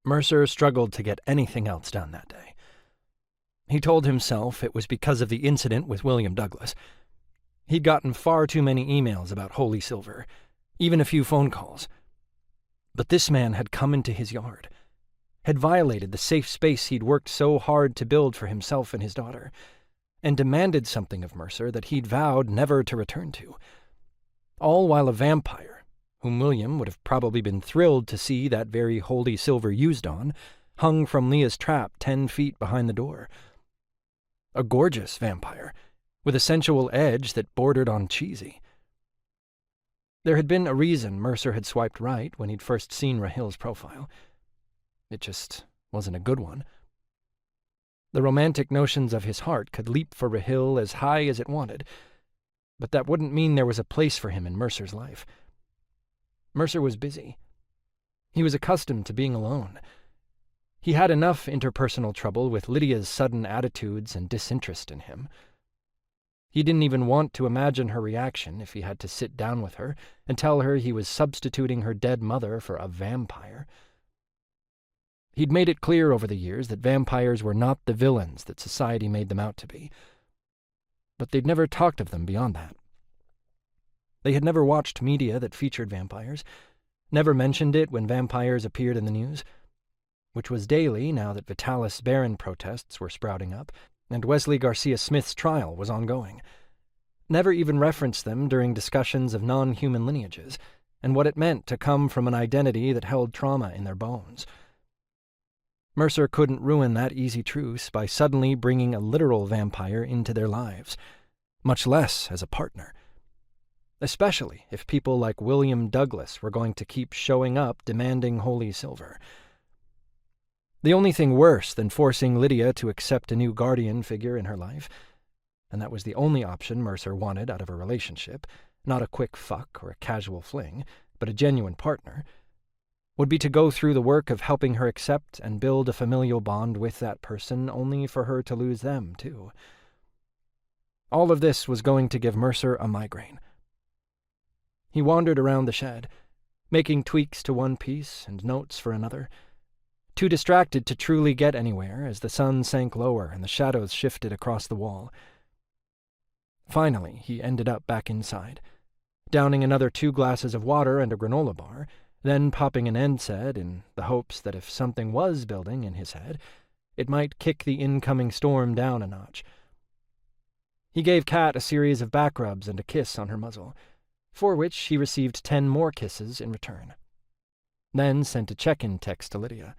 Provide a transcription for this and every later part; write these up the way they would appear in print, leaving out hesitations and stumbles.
Mercer struggled to get anything else done that day. He told himself it was because of the incident with William Douglas. He'd gotten far too many emails about holy silver, even a few phone calls. But this man had come into his yard, had violated the safe space he'd worked so hard to build for himself and his daughter, and demanded something of Mercer that he'd vowed never to return to. All while a vampire, whom William would have probably been thrilled to see that very holy silver used on, hung from Leah's trap 10 feet behind the door. A gorgeous vampire, with a sensual edge that bordered on cheesy. There had been a reason Mercer had swiped right when he'd first seen Rahil's profile. It just wasn't a good one. The romantic notions of his heart could leap for Rahil as high as it wanted, but that wouldn't mean there was a place for him in Mercer's life. Mercer was busy. He was accustomed to being alone. He had enough interpersonal trouble with Lydia's sudden attitudes and disinterest in him. He didn't even want to imagine her reaction if he had to sit down with her and tell her he was substituting her dead mother for a vampire. He'd made it clear over the years that vampires were not the villains that society made them out to be. But they'd never talked of them beyond that. They had never watched media that featured vampires, never mentioned it when vampires appeared in the news, which was daily now that Vitalis Baron protests were sprouting up, and Wesley Garcia Smith's trial was ongoing. Never even referenced them during discussions of non-human lineages, and what it meant to come from an identity that held trauma in their bones. Mercer couldn't ruin that easy truce by suddenly bringing a literal vampire into their lives, much less as a partner. Especially if people like William Douglas were going to keep showing up demanding holy silver. The only thing worse than forcing Lydia to accept a new guardian figure in her life, and that was the only option Mercer wanted out of a relationship, not a quick fuck or a casual fling, but a genuine partner, would be to go through the work of helping her accept and build a familial bond with that person only for her to lose them, too. All of this was going to give Mercer a migraine. He wandered around the shed, making tweaks to one piece and notes for another, too distracted to truly get anywhere as the sun sank lower and the shadows shifted across the wall. Finally, he ended up back inside, downing another 2 glasses of water and a granola bar, then popping an NSAID in the hopes that if something was building in his head, it might kick the incoming storm down a notch. He gave Kat a series of back rubs and a kiss on her muzzle, for which he received 10 more kisses in return. Then sent a check-in text to Lydia.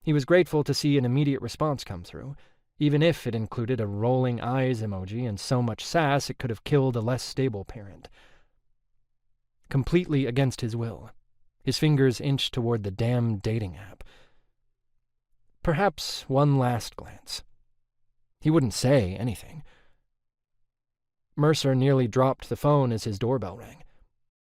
He was grateful to see an immediate response come through, even if it included a rolling eyes emoji and so much sass it could have killed a less stable parent. Completely against his will, his fingers inched toward the damn dating app. Perhaps one last glance. He wouldn't say anything. Mercer nearly dropped the phone as his doorbell rang.